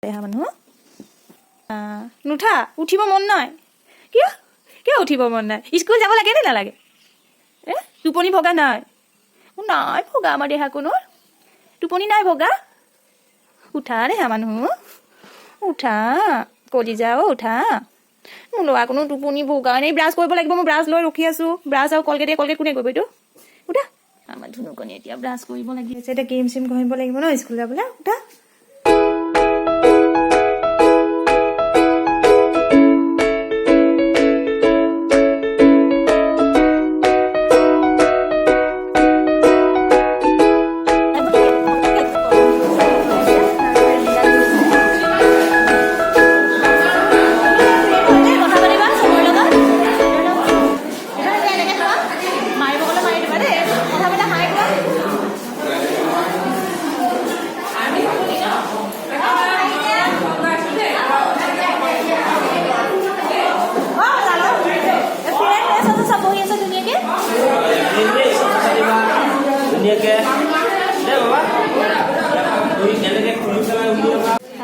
দেহা মানুহ নুঠা উঠিব মন নাই কিয় কিয় উঠিব মন নাই স্কুল যাব লাগে নে নালাগে টোপনি ভগা নাই নাই ভগা আমাৰ দেহা কোনো টোপনি নাই ভগা উঠা দেহা মানুহ উঠা কলি যাও উঠা মোৰ ল'ৰা কোনো টোপনি ভগা নাই ব্ৰাছ কৰিব লাগিব মই ব্ৰাছ লৈ ৰখি আছো ব্ৰাছ আৰু কলগেট কোনে কৰিব এইটো উঠা আমাৰ ধুনুকণি এতিয়া ব্ৰাছ কৰিব লাগি আছে এতিয়া গেম চেম কৰিব লাগিব ন স্কুল যাবলৈ উঠা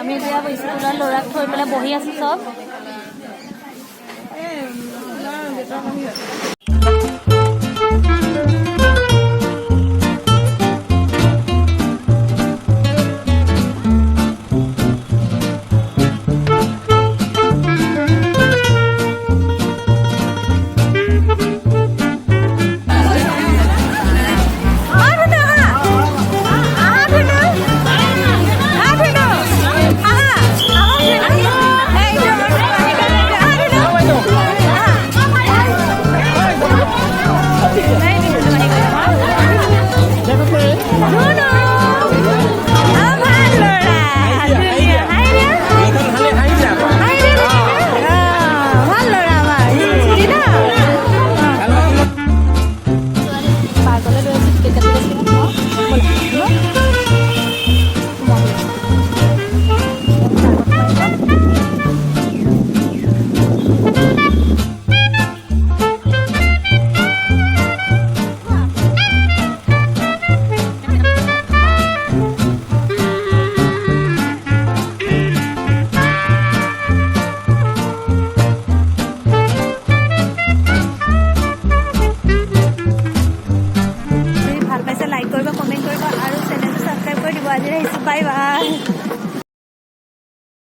আমি এতিয়া স্কুলৰ ল'ৰাক থৈ পেলাই বহি আছো চব